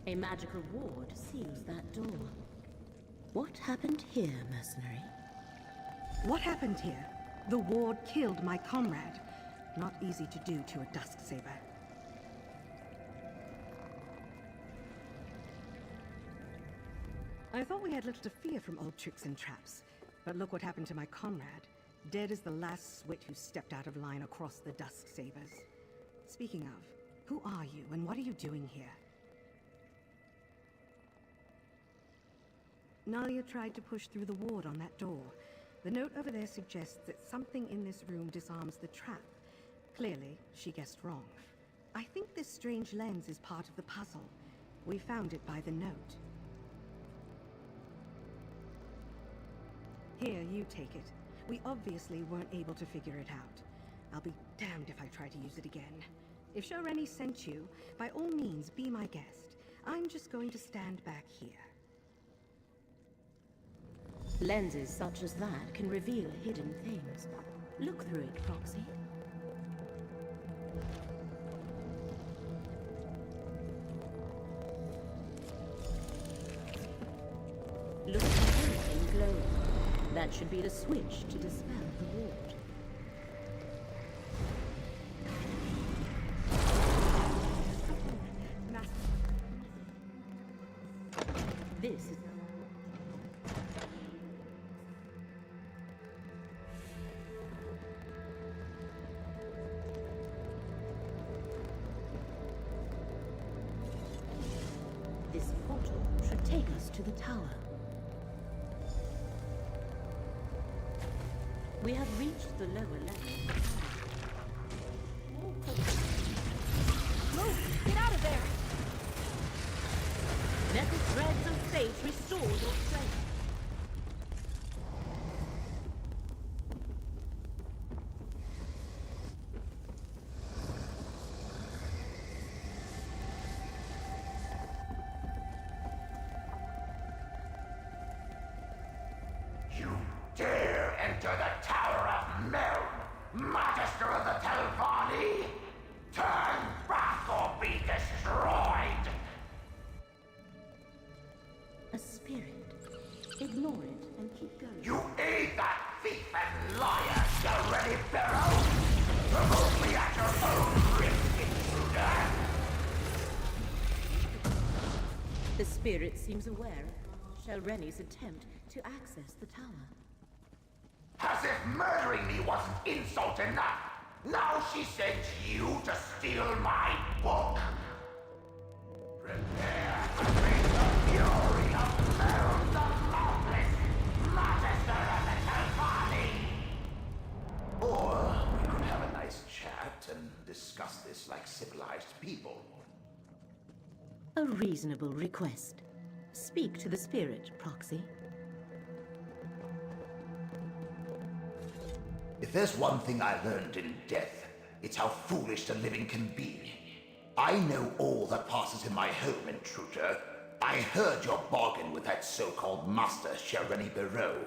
A magical ward seals that door. What happened here, mercenary? What happened here? The ward killed my comrade. Not easy to do to a Dusksaber. I thought we had little to fear from old tricks and traps. But look what happened to my comrade. Dead as the last swit who stepped out of line across the Dusksabers. Speaking of, who are you and what are you doing here? Nalia tried to push through the ward on that door. The note over there suggests that something in this room disarms the trap. Clearly, she guessed wrong. I think this strange lens is part of the puzzle. We found it by the note. Here, you take it. We obviously weren't able to figure it out. I'll be damned if I try to use it again. If Shareni sent you, by all means, be my guest. I'm just going to stand back here. Lenses such as that can reveal hidden things. Look through it, Proxy. Look at everything glowing. That should be the switch to dispel the ward. This is... This portal should take us to the tower. We have reached the lower level. Move! Get out of there! Let the threads of fate restore your strength. You dare enter the Tower of Melm, Magister of the Telvanni? Turn back or be destroyed! A spirit. Ignore it and keep going. You aid that thief and liar, Shareni Barrow! Remove me at your own risk, intruder! The spirit seems aware of Shalreni's attempt to access the tower. As if murdering me wasn't insult enough! Now she sent you to steal my book! Prepare to face the fury of Melm the Mouthless, Magister of the Telvanni! Or we could have a nice chat and discuss this like civilized people. A reasonable request. Speak to the spirit, Proxy. If there's one thing I learned in death, it's how foolish the living can be. I know all that passes in my home, intruder. I heard your bargain with that so-called Master Shareni Barrow.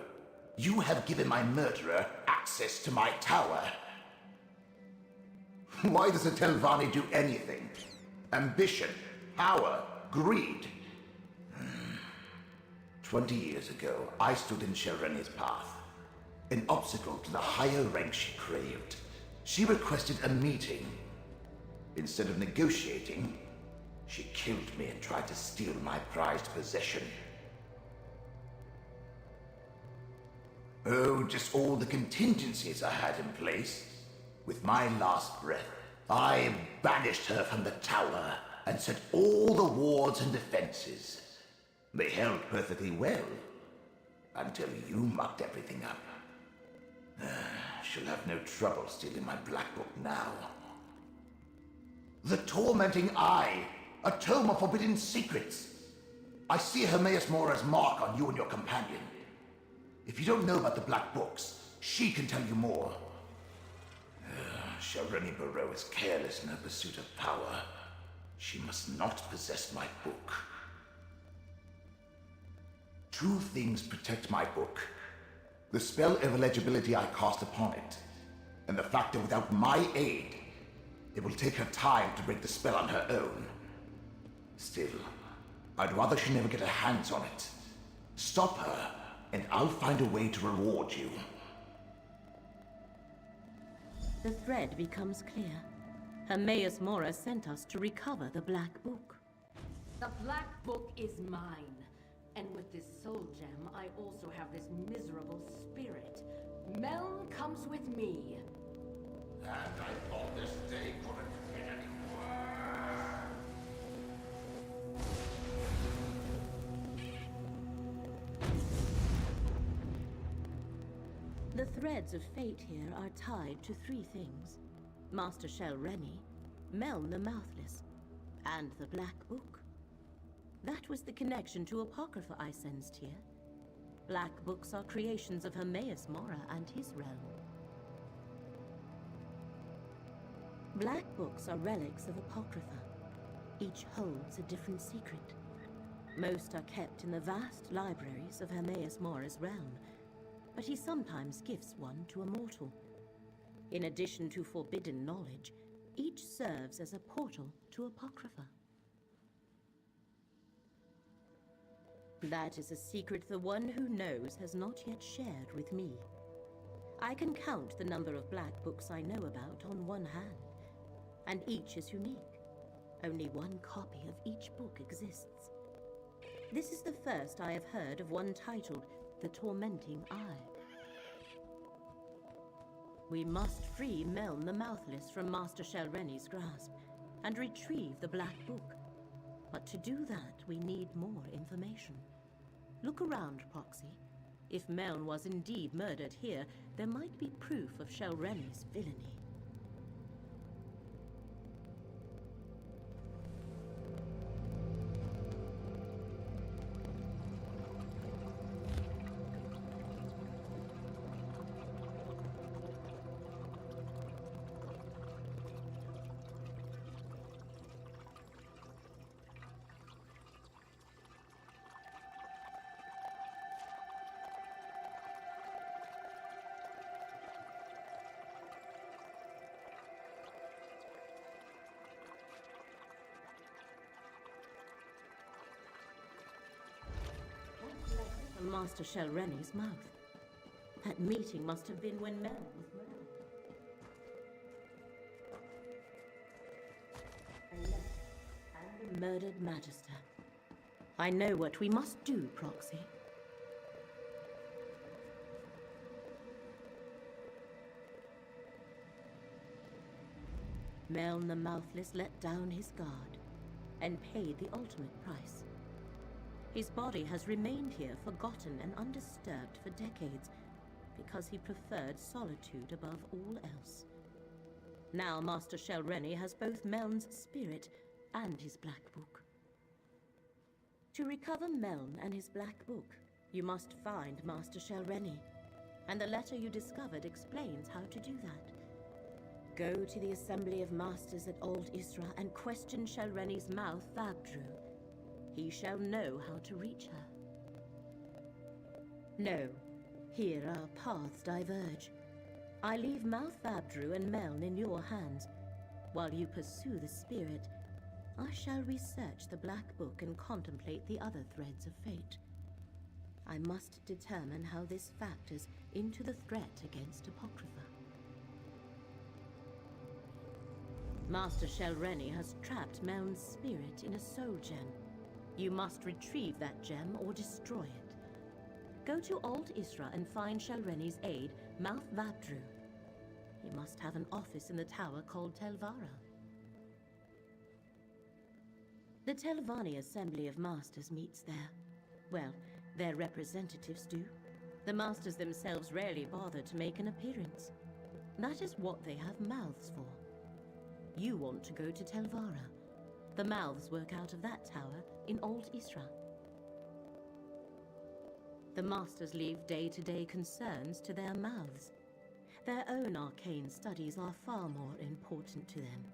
You have given my murderer access to my tower. Why does the Telvanni do anything? Ambition, power, greed. 20 years ago, I stood in Shareni's path. An obstacle to the higher rank she craved. She requested a meeting. Instead of negotiating, she killed me and tried to steal my prized possession. Oh, just all the contingencies I had in place. With my last breath, I banished her from the tower and set all the wards and defenses. They held perfectly well, until you mucked everything up. She'll have no trouble stealing my black book now. The Tormenting Eye, a tome of forbidden secrets. I see Hermaeus Mora's mark on you and your companion. If you don't know about the black books, she can tell you more. Shareni Barrow is careless in her pursuit of power. She must not possess my book. Two things protect my book. The spell of illegibility I cast upon it, and the fact that without my aid, it will take her time to break the spell on her own. Still, I'd rather she never get her hands on it. Stop her, and I'll find a way to reward you. The thread becomes clear. Hermaeus Mora sent us to recover the Black Book. The Black Book is mine. And with this soul gem, I also have this miserable spirit. Meln comes with me. And I thought this day couldn't get any worse. The threads of fate here are tied to three things. Master Shel Rennie, Meln the Mouthless, and the Black Book. That was the connection to Apocrypha I sensed here. Black books are creations of Hermaeus Mora and his realm. Black books are relics of Apocrypha. Each holds a different secret. Most are kept in the vast libraries of Hermaeus Mora's realm, but he sometimes gifts one to a mortal. In addition to forbidden knowledge, each serves as a portal to Apocrypha. That is a secret the one who knows has not yet shared with me. I can count the number of black books I know about on one hand, and each is unique. Only one copy of each book exists. This is the first I have heard of one titled The Tormenting Eye. We must free Meln the Mouthless from Master Shel Rennie's grasp and retrieve the Black Book. But to do that, we need more information. Look around, Proxy. If Meln was indeed murdered here, there might be proof of Shel Rennie's villainy. From Master Shel Rennie's mouth. That meeting must have been when Meln was murdered. And the murdered Magister. I know what we must do, Proxy. Meln the Mouthless let down his guard and paid the ultimate price. His body has remained here forgotten and undisturbed for decades because he preferred solitude above all else. Now Master Shel Rennie has both Meln's spirit and his Black Book. To recover Meln and his Black Book, you must find Master Shel Rennie, and the letter you discovered explains how to do that. Go to the Assembly of Masters at Old Isra and question Shel Rennie's mouth, Vabdru. He shall know how to reach her. No, here our paths diverge. I leave Mouth Vabdru and Meln in your hands. While you pursue the spirit, I shall research the Black Book and contemplate the other threads of fate. I must determine how this factors into the threat against Apocrypha. Master Shel Rennie has trapped Meln's spirit in a soul gem. You must retrieve that gem or destroy it. Go to Old Isra and find Shel Rennie's aide, Mouth Vabdru. He must have an office in the tower called Telvara. The Telvanni Assembly of Masters meets there. Well, their representatives do. The Masters themselves rarely bother to make an appearance. That is what they have mouths for. You want to go to Telvara. The mouths work out of that tower in Old Isra. The Masters leave day-to-day concerns to their mouths. Their own arcane studies are far more important to them,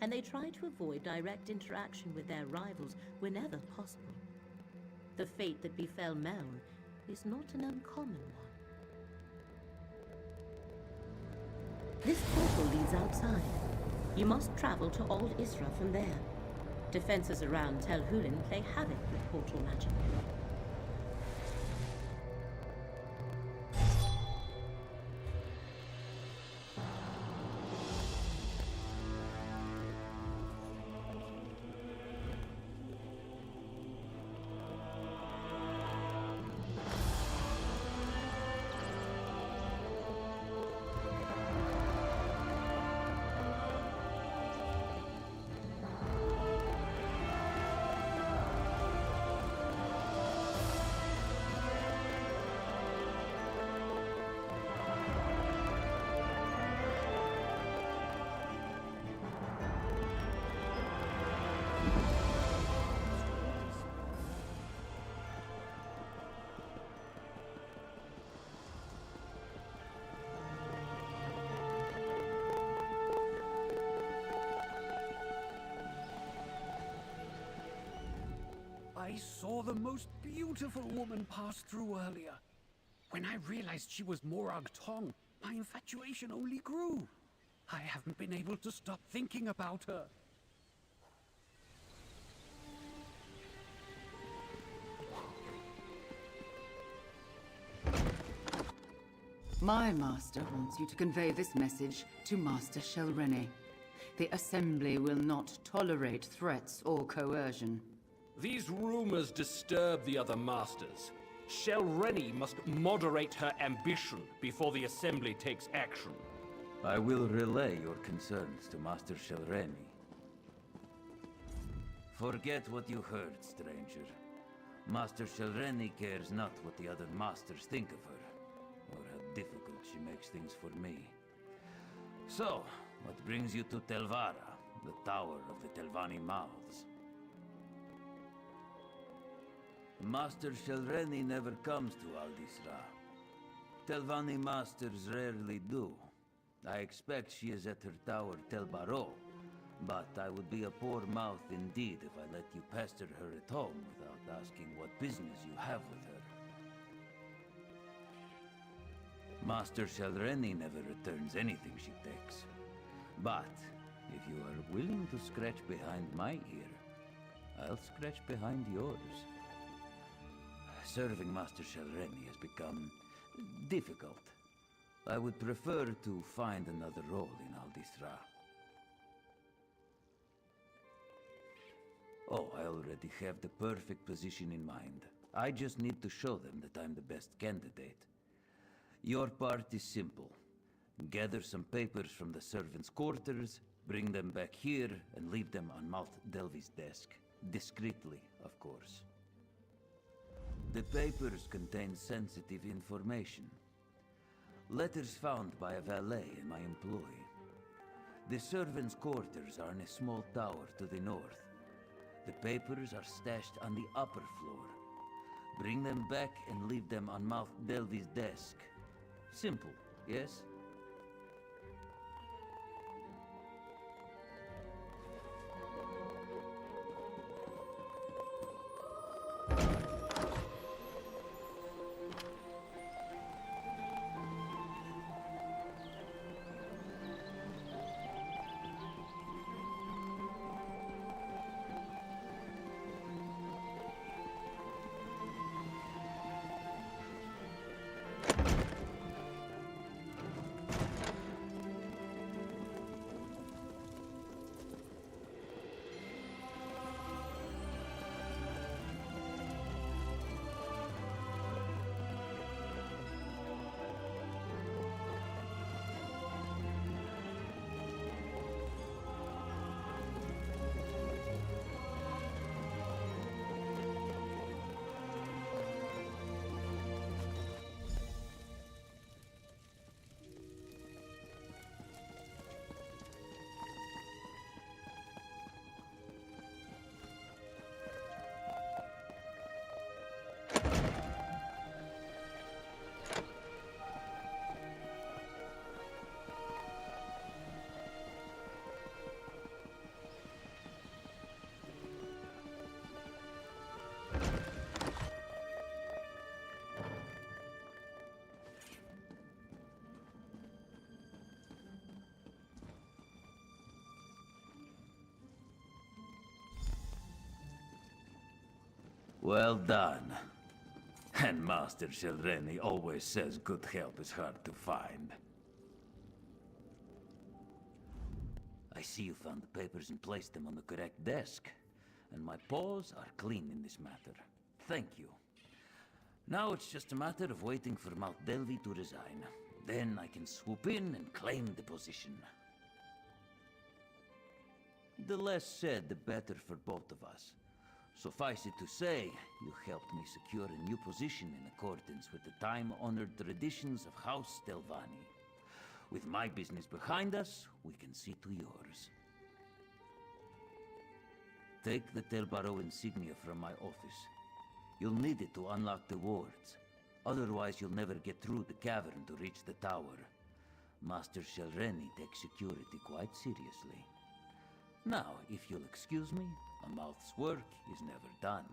and they try to avoid direct interaction with their rivals whenever possible. The fate that befell Meln is not an uncommon one. This portal leads outside. You must travel to Old Isra from there. Defenses around Tel Hulin play havoc with portal magic. I saw the most beautiful woman pass through earlier. When I realized she was Morag Tong, my infatuation only grew. I haven't been able to stop thinking about her. My master wants you to convey this message to Master Shelrene. The Assembly will not tolerate threats or coercion. These rumors disturb the other masters. Shelrene must moderate her ambition before the Assembly takes action. I will relay your concerns to Master Shelrene. Forget what you heard, stranger. Master Shelrene cares not what the other masters think of her, or how difficult she makes things for me. So, what brings you to Telvara, the Tower of the Telvanni Mouths? Master Shelrene never comes to Aldisra. Telvanni masters rarely do. I expect she is at her tower Telbaro, but I would be a poor mouth indeed if I let you pester her at home without asking what business you have with her. Master Shelrene never returns anything she takes. But if you are willing to scratch behind my ear, I'll scratch behind yours. Serving Master Shelrene has become difficult. I would prefer to find another role in Aldisra. Oh, I already have the perfect position in mind. I just need to show them that I'm the best candidate. Your part is simple. Gather some papers from the servants' quarters, bring them back here, and leave them on Malt Delvi's desk. Discreetly, of course. The papers contain sensitive information. Letters found by a valet and my employee. The servants' quarters are in a small tower to the north. The papers are stashed on the upper floor. Bring them back and leave them on Mouth Delvi's desk. Simple, yes? Well done. And Master Shelreni always says good help is hard to find. I see you found the papers and placed them on the correct desk. And my paws are clean in this matter. Thank you. Now it's just a matter of waiting for Maldelvi to resign. Then I can swoop in and claim the position. The less said, the better for both of us. Suffice it to say, you helped me secure a new position in accordance with the time-honored traditions of House Delvani. With my business behind us, we can see to yours. Take the Telbaro insignia from my office. You'll need it to unlock the wards. Otherwise, you'll never get through the cavern to reach the tower. Master Shelreni takes security quite seriously. Now, if you'll excuse me, a mouth's work is never done.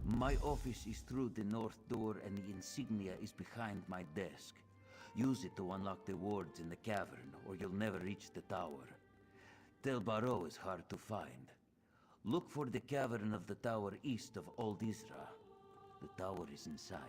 My office is through the north door and the insignia is behind my desk. Use it to unlock the wards in the cavern, or you'll never reach the tower. Tel Baro is hard to find. Look for the cavern of the tower east of Old Isra. The tower is inside.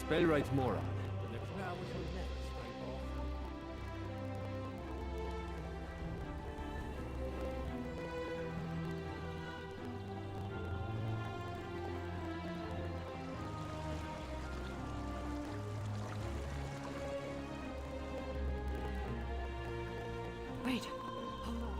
Spellwright Mora. Now we shall never scrape off. Wait. Hold on.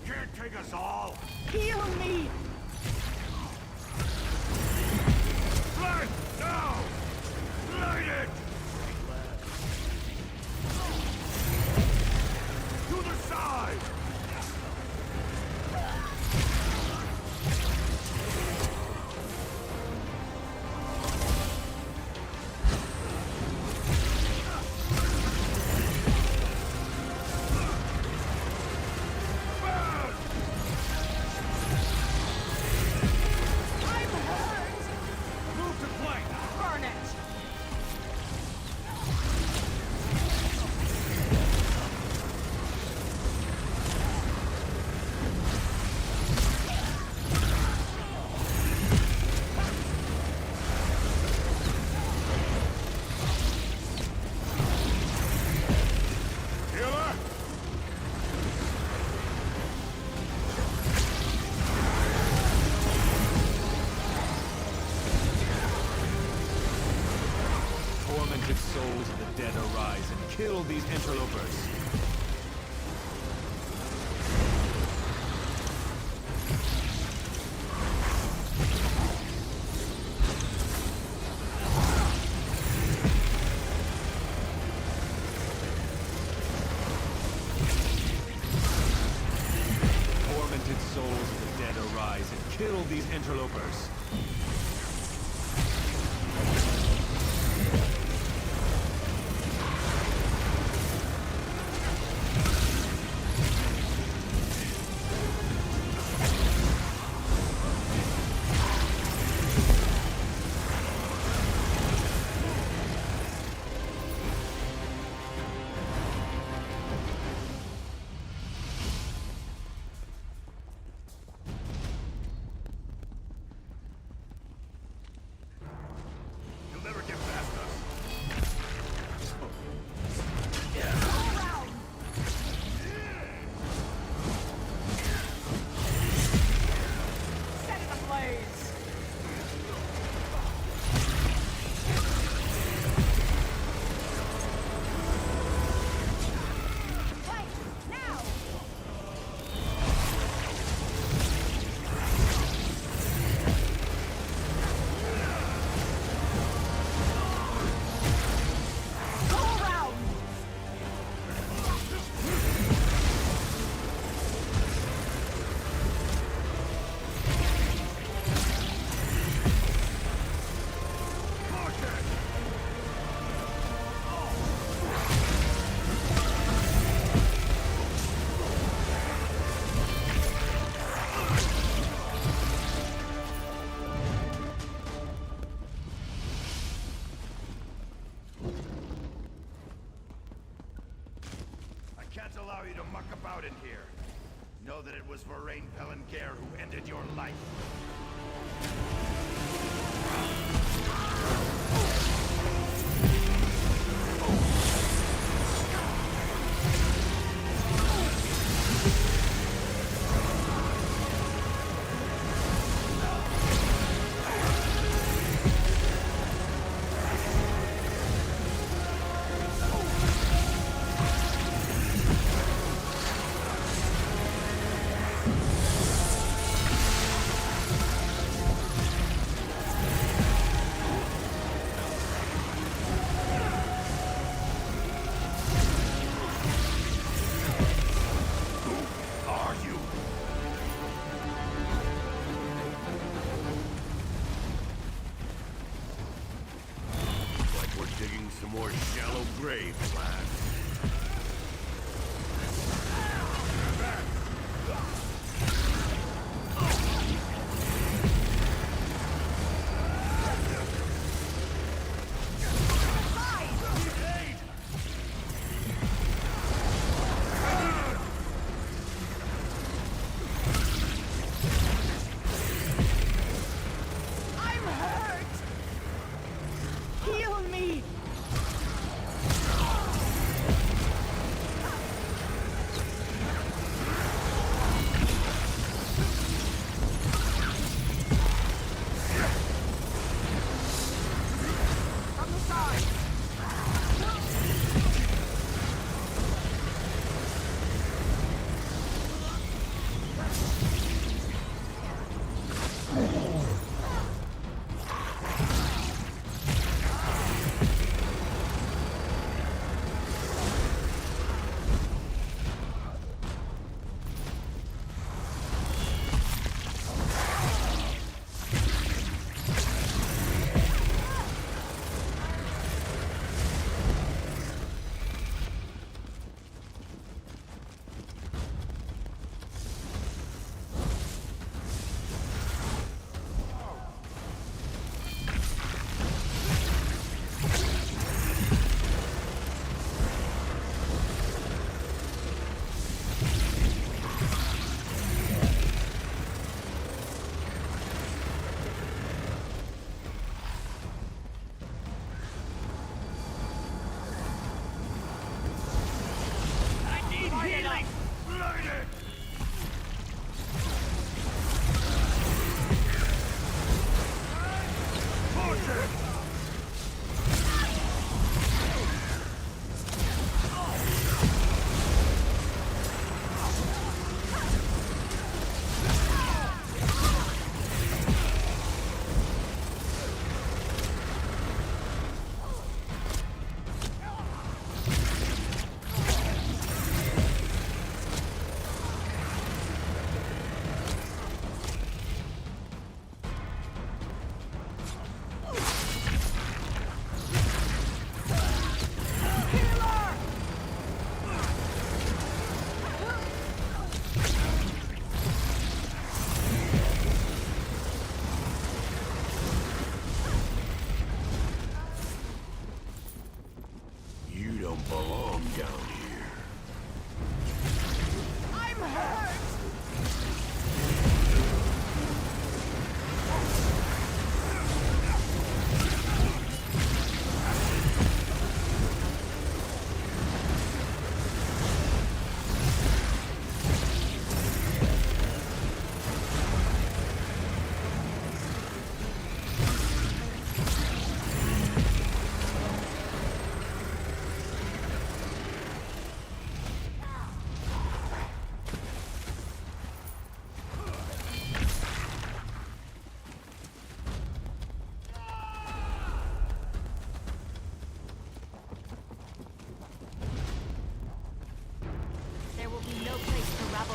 can't take us all! Heal me! Right now! Light it! To the side! Tormented souls of the dead arise and kill these interlopers. Tormented souls of the dead arise and kill these interlopers. Can't allow you to muck about in here. Know that it was Varain Pelangair who ended your life.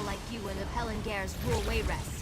people like you and the Pelengairs rule Wayrest.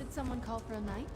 Did someone call for a night?